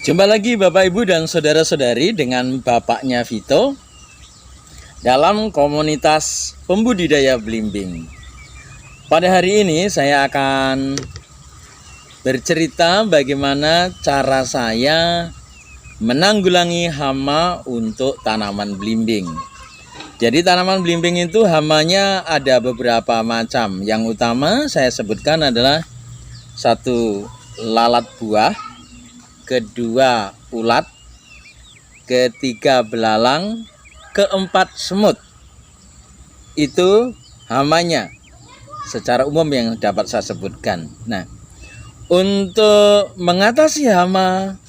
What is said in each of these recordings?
Jumpa lagi Bapak Ibu dan Saudara-saudari dengan Bapaknya Vito dalam komunitas pembudidaya belimbing. Pada hari ini saya akan bercerita bagaimana cara saya menanggulangi hama untuk tanaman belimbing. Jadi tanaman belimbing itu hamanya ada beberapa macam. Yang utama saya sebutkan adalah satu, lalat buah, kedua ulat, ketiga belalang, keempat semut. Itu hamanya secara umum yang dapat saya sebutkan. Nah, untuk mengatasi hama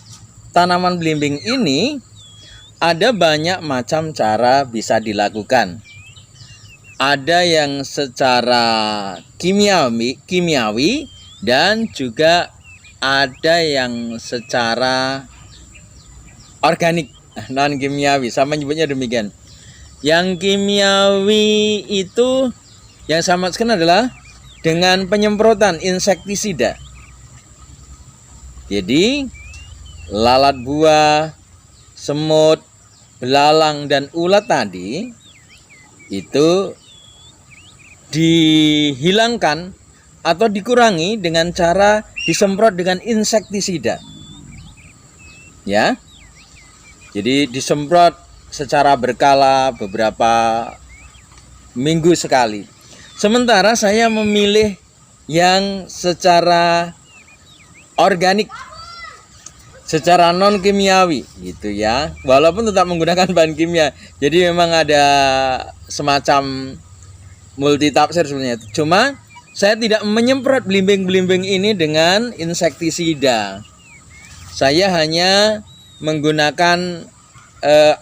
tanaman belimbing ini ada banyak macam cara bisa dilakukan. Ada yang secara kimiawi dan juga ada yang secara organik, non kimiawi, sama nyebutnya demikian. Yang kimiawi itu yang saya maksudkan adalah dengan penyemprotan insektisida. Jadi lalat buah, semut, belalang dan ulat tadi itu dihilangkan atau dikurangi dengan cara disemprot dengan insektisida. Ya. Jadi disemprot secara berkala beberapa minggu sekali. Sementara saya memilih yang secara organik, secara non kimiawi gitu ya. Walaupun tetap menggunakan bahan kimia. Jadi memang ada semacam multitafsir sebenarnya. Cuma saya tidak menyemprot belimbing-belimbing ini dengan insektisida. Saya hanya menggunakan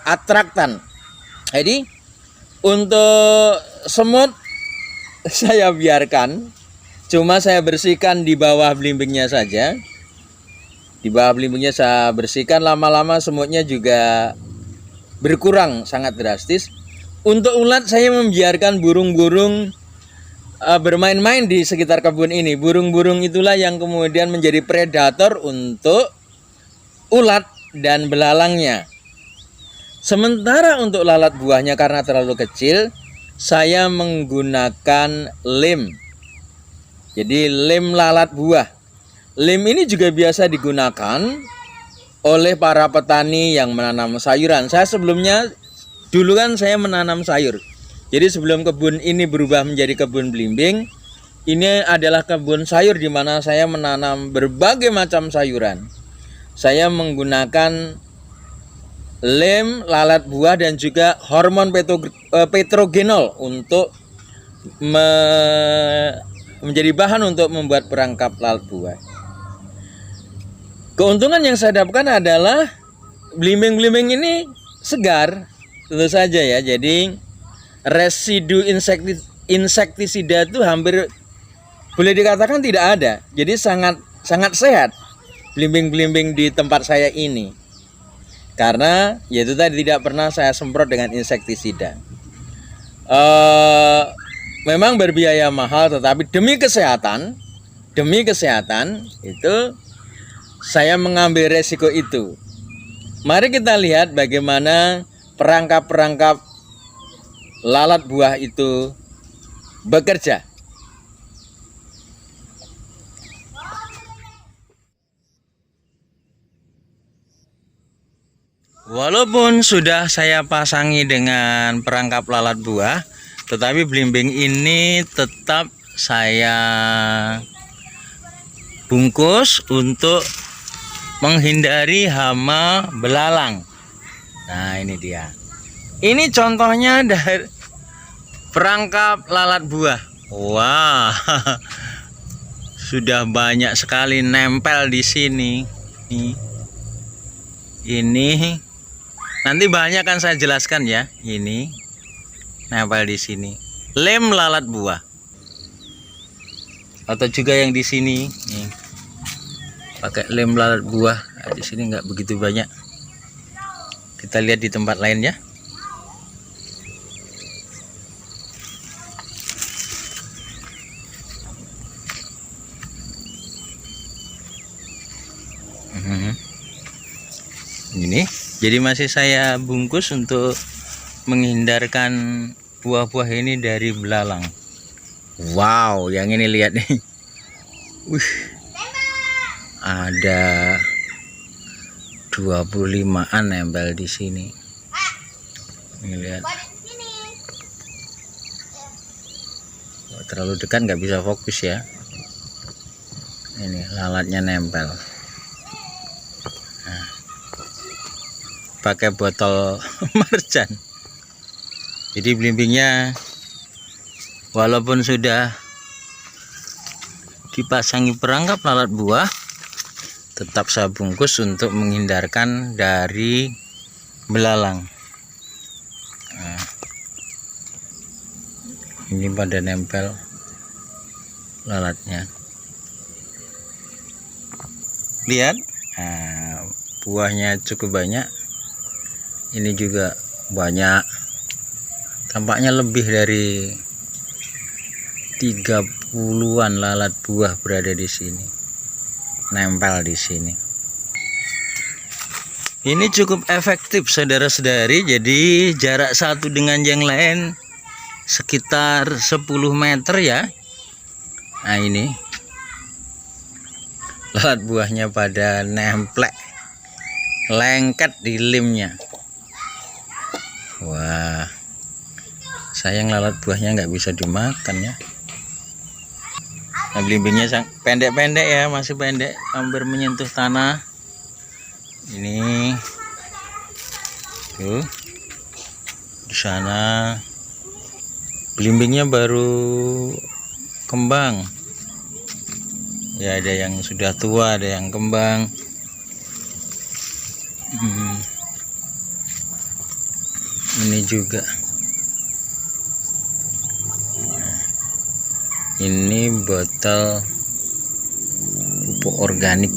atraktan. Jadi untuk semut saya biarkan, cuma saya bersihkan di bawah belimbingnya saja. Di bawah belimbingnya saya bersihkan, lama-lama semutnya juga berkurang sangat drastis. Untuk ulat saya membiarkan burung-burung bermain-main di sekitar kebun ini. Burung-burung itulah yang kemudian menjadi predator untuk ulat dan belalangnya. Sementara untuk lalat buahnya karena terlalu kecil, saya menggunakan lem. Jadi lem lalat buah. Lem ini juga biasa digunakan oleh para petani yang menanam sayuran. Saya sebelumnya, dulu kan saya menanam sayur. Jadi sebelum kebun ini berubah menjadi kebun belimbing, ini adalah kebun sayur di mana saya menanam berbagai macam sayuran. Saya menggunakan lem lalat buah dan juga hormon petrogenol untuk menjadi bahan untuk membuat perangkap lalat buah. Keuntungan yang saya dapatkan adalah belimbing-belimbing ini segar, tentu saja ya. Jadi residu insektisida itu hampir boleh dikatakan tidak ada. Jadi sangat sehat belimbing-belimbing di tempat saya ini. Karena yaitu tadi tidak pernah saya semprot dengan insektisida. Memang berbiaya mahal, tetapi demi kesehatan itu saya mengambil resiko itu. Mari kita lihat bagaimana perangkap-perangkap lalat buah itu bekerja. Walaupun sudah saya pasangi dengan perangkap lalat buah, tetapi belimbing ini tetap saya bungkus untuk menghindari hama belalang. Nah, ini dia. Ini contohnya dari perangkap lalat buah. Wah, sudah banyak sekali nempel di sini. Ini nanti bahannya akan saya jelaskan ya. Ini nempel di sini. Lem lalat buah. Atau juga yang di sini, nih, pakai lem lalat buah. Nah, di sini nggak begitu banyak. Kita lihat di tempat lain ya. Jadi masih saya bungkus untuk menghindarkan buah-buah ini dari belalang. Wow, yang ini lihat nih. Wih, ada 25-an nempel di sini. Ini lihat. Terlalu dekat nggak bisa fokus ya. Ini lalatnya nempel. Nah, pakai botol marjan. Jadi belimbingnya walaupun sudah dipasangi perangkap lalat buah, tetap saya bungkus untuk menghindarkan dari belalang. Nah, ini pada nempel lalatnya. Lihat, nah, buahnya cukup banyak. Ini juga banyak. Tampaknya lebih dari 30-an lalat buah berada di sini. Nempel di sini. Ini cukup efektif saudara-saudari. Jadi jarak satu dengan yang lain sekitar 10 meter ya. Nah, ini lalat buahnya pada nemplek, lengket di limnya. Wah, sayang lalat buahnya nggak bisa dimakan ya. Nah, belimbingnya pendek-pendek ya, masih pendek, hampir menyentuh tanah. Ini tuh di sana belimbingnya baru kembang ya, ada yang sudah tua, ada yang kembang. Ini juga. Ini botol pupuk organik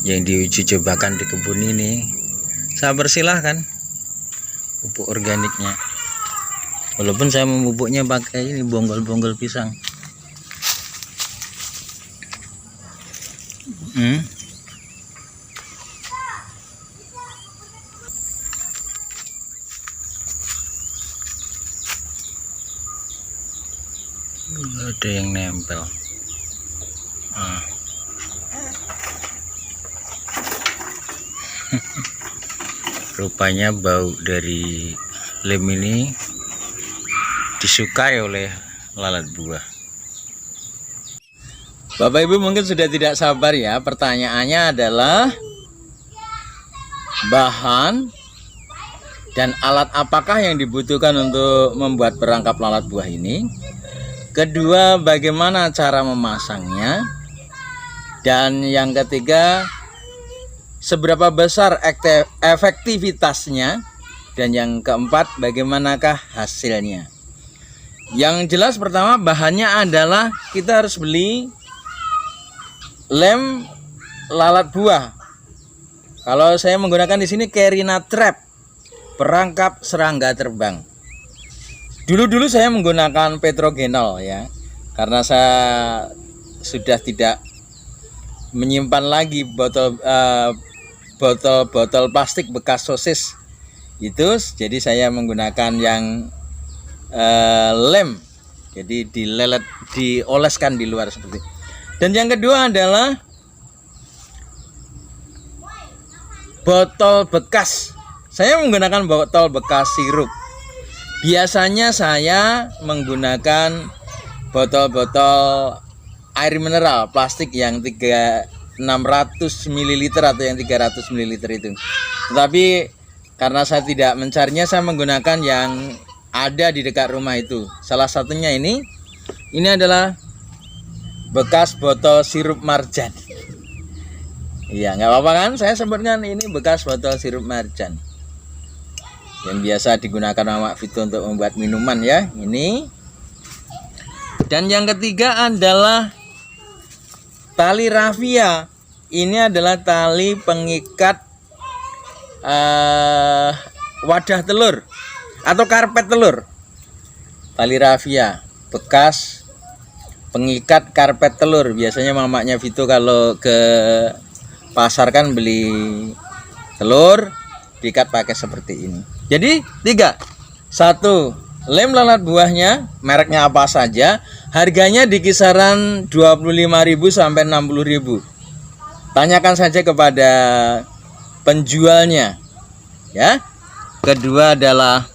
yang diuji cobakan di kebun ini. Saya persilahkan pupuk organiknya, walaupun saya memupuknya pakai ini bonggol-bonggol pisang. Ada yang nempel. Rupanya bau dari lem ini disukai oleh lalat buah. Bapak Ibu mungkin sudah tidak sabar ya. Pertanyaannya adalah bahan dan alat apakah yang dibutuhkan untuk membuat perangkap lalat buah ini. Kedua, bagaimana cara memasangnya. Dan yang ketiga, seberapa besar efektivitasnya. Dan yang keempat, bagaimanakah hasilnya. Yang jelas pertama bahannya adalah kita harus beli lem lalat buah. Kalau saya menggunakan di sini Carina Trap, perangkap serangga terbang. Dulu saya menggunakan Petrogenol ya, karena saya sudah tidak menyimpan lagi botol plastik bekas sosis itu, jadi saya menggunakan yang lem, jadi dioleskan di luar seperti itu. Dan yang kedua adalah botol bekas. Saya menggunakan botol bekas sirup. Biasanya saya menggunakan botol-botol air mineral plastik yang 600 ml atau yang 300 ml itu. Tetapi karena saya tidak mencarinya, saya menggunakan yang ada di dekat rumah itu. Salah satunya ini adalah bekas botol sirup marjan. Iya, nggak apa-apa kan? Saya sebutkan ini bekas botol sirup marjan yang biasa digunakan sama Vito untuk membuat minuman ya. Ini. Dan yang ketiga adalah tali raffia. Ini adalah tali pengikat wadah telur atau karpet telur. Tali raffia bekas pengikat karpet telur. Biasanya mamanya Vito kalau ke pasar kan beli telur diikat pakai seperti ini. Jadi 3. 1. Lem lalat buahnya mereknya apa saja, harganya di kisaran 25.000 sampai 60.000. Tanyakan saja kepada penjualnya ya. Kedua adalah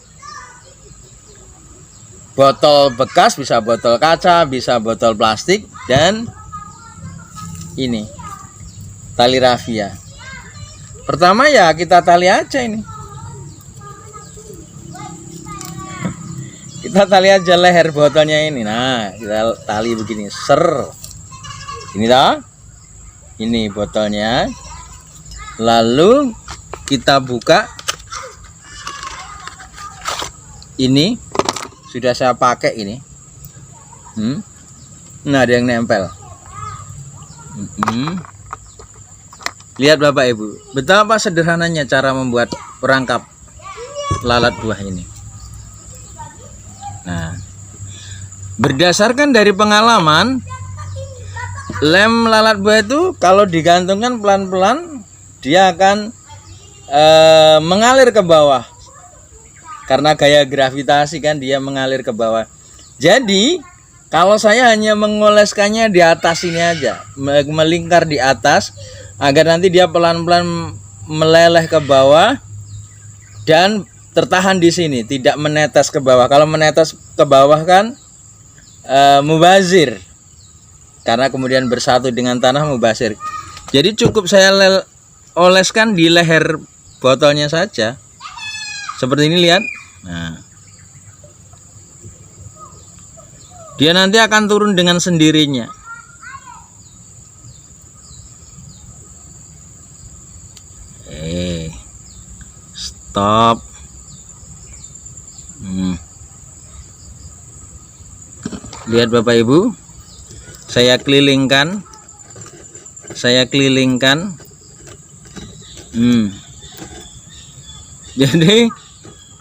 botol bekas, bisa botol kaca, bisa botol plastik, dan ini tali rafia. Pertama ya kita tali aja ini. Kita tali aja leher botolnya ini. Nah, kita tali begini, ser. Ini dah. Ini botolnya. Lalu kita buka. Ini sudah saya pakai ini. Nah, ada yang nempel. Lihat Bapak Ibu, betapa sederhananya cara membuat perangkap lalat buah ini. Nah, berdasarkan dari pengalaman, lem lalat buah itu kalau digantungkan pelan-pelan dia akan mengalir ke bawah. Karena gaya gravitasi kan dia mengalir ke bawah. Jadi kalau saya hanya mengoleskannya di atas ini aja, melingkar di atas agar nanti dia pelan-pelan meleleh ke bawah dan tertahan di sini, tidak menetes ke bawah. Kalau menetes ke bawah kan mubazir, karena kemudian bersatu dengan tanah mubazir. Jadi cukup saya oleskan di leher botolnya saja, seperti ini, lihat. Nah, dia nanti akan turun dengan sendirinya. Stop. Lihat Bapak Ibu, saya kelilingkan. Jadi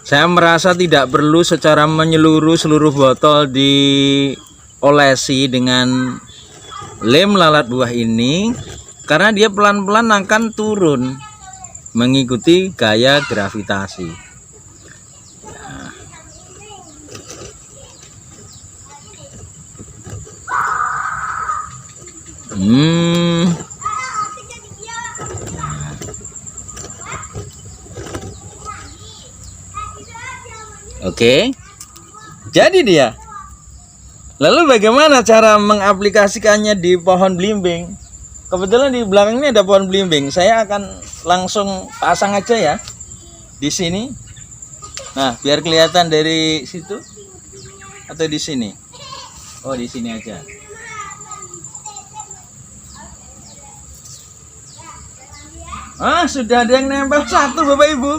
saya merasa tidak perlu secara menyeluruh seluruh botol diolesi dengan lem lalat buah ini, karena dia pelan-pelan akan turun mengikuti gaya gravitasi. Oke, jadi dia. Lalu bagaimana cara mengaplikasikannya di pohon belimbing? Kebetulan di belakang ini ada pohon belimbing. Saya akan langsung pasang aja ya di sini. Nah, biar kelihatan dari situ atau di sini. Oh, di sini aja. Sudah ada yang nempel satu Bapak Ibu.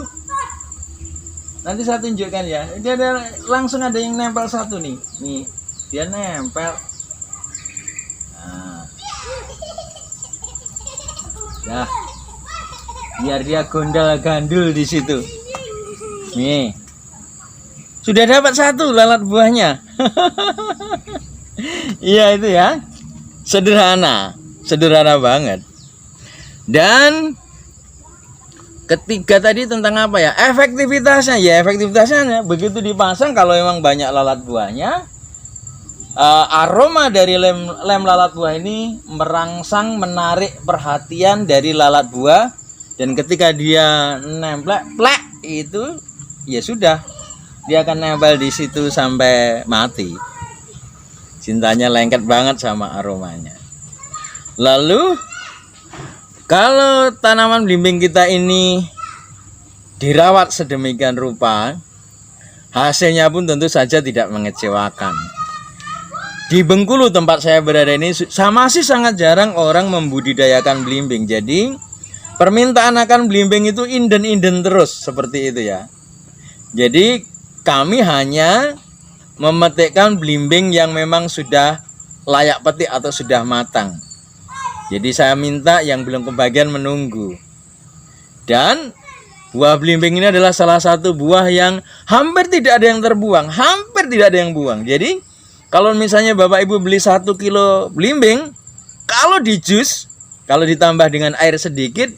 Nanti saya tunjukkan ya. Dia langsung ada yang nempel satu nih. Nih, dia nempel. Nah. Dah. Biar dia gondal-gandul di situ. Nih. Sudah dapat satu lalat buahnya. Iya itu ya. Sederhana banget. Dan ketiga tadi tentang apa ya? Efektivitasnya. Ya, efektivitasnya begitu dipasang, kalau memang banyak lalat buahnya, aroma dari lem lalat buah ini merangsang, menarik perhatian dari lalat buah, dan ketika dia nempel plek itu ya sudah, dia akan nempel di situ sampai mati. Cintanya lengket banget sama aromanya. Lalu kalau tanaman belimbing kita ini dirawat sedemikian rupa, hasilnya pun tentu saja tidak mengecewakan. Di Bengkulu tempat saya berada ini masih sangat jarang orang membudidayakan belimbing. Jadi permintaan akan belimbing itu inden-inden terus seperti itu ya. Jadi kami hanya memetikkan belimbing yang memang sudah layak petik atau sudah matang. Jadi saya minta yang belum kebagian menunggu. Dan buah belimbing ini adalah salah satu buah yang hampir tidak ada yang terbuang, hampir tidak ada yang buang. Jadi kalau misalnya Bapak Ibu beli 1 kilo belimbing, kalau di jus kalau ditambah dengan air sedikit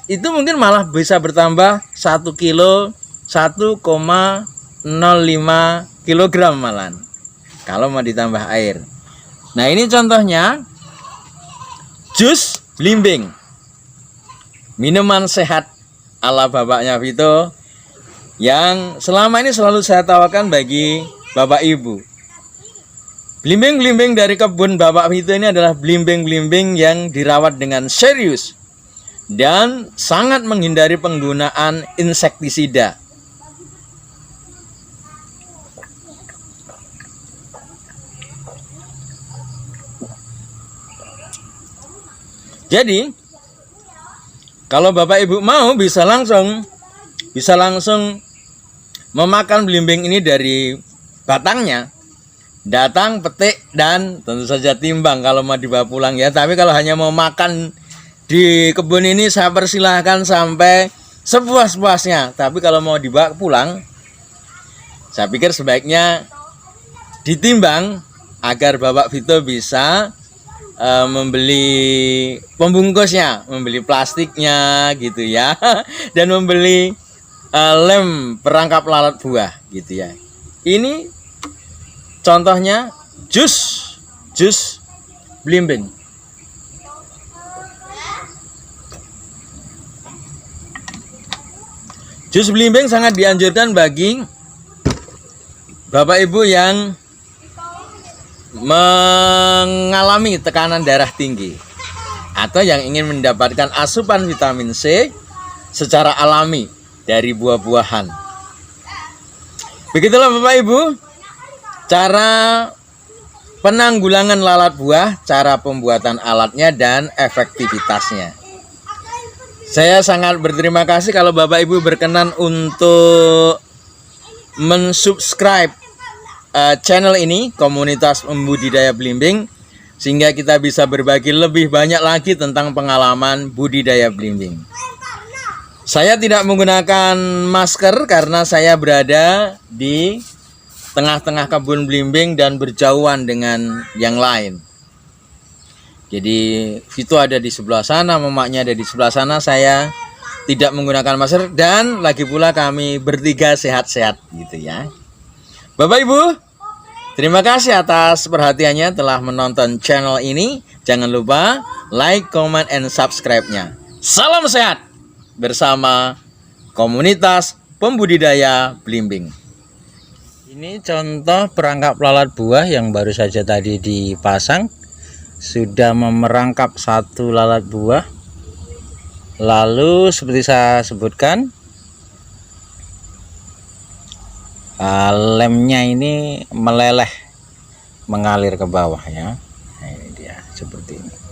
itu mungkin malah bisa bertambah 1 kilo 1,05 kilogram malah kalau mau ditambah air. Nah, ini contohnya jus belimbing, minuman sehat ala bapaknya Vito yang selama ini selalu saya tawarkan bagi Bapak Ibu. Belimbing-belimbing dari kebun Bapak Vito ini adalah belimbing-belimbing yang dirawat dengan serius dan sangat menghindari penggunaan insektisida. Jadi, kalau Bapak Ibu mau bisa langsung memakan belimbing ini dari batangnya. Datang, petik, dan tentu saja timbang kalau mau dibawa pulang ya. Tapi kalau hanya mau makan di kebun ini saya persilahkan sampai sepuas-puasnya. Tapi kalau mau dibawa pulang, saya pikir sebaiknya ditimbang agar Bapak Vito bisa membeli pembungkusnya, membeli plastiknya gitu ya, dan membeli lem perangkap lalat buah gitu ya. Ini contohnya jus belimbing. Jus belimbing sangat dianjurkan bagi Bapak Ibu yang mengalami tekanan darah tinggi atau yang ingin mendapatkan asupan vitamin C secara alami dari buah-buahan. Begitulah Bapak Ibu cara penanggulangan lalat buah, cara pembuatan alatnya dan efektivitasnya. Saya sangat berterima kasih kalau Bapak Ibu berkenan untuk mensubscribe channel ini, komunitas pembudidaya belimbing, sehingga kita bisa berbagi lebih banyak lagi tentang pengalaman budidaya belimbing. Saya tidak menggunakan masker karena saya berada di tengah-tengah kebun belimbing dan berjauhan dengan yang lain. Jadi Vito ada di sebelah sana, mamaknya ada di sebelah sana, saya tidak menggunakan masker dan lagi pula kami bertiga sehat-sehat gitu ya. Bapak Ibu, terima kasih atas perhatiannya telah menonton channel ini. Jangan lupa like, comment, and subscribe-nya. Salam sehat bersama komunitas pembudidaya belimbing. Ini contoh perangkap lalat buah yang baru saja tadi dipasang. Sudah memerangkap satu lalat buah. Lalu seperti saya sebutkan, lemnya ini meleleh mengalir ke bawah ya. Nah, ini dia seperti ini.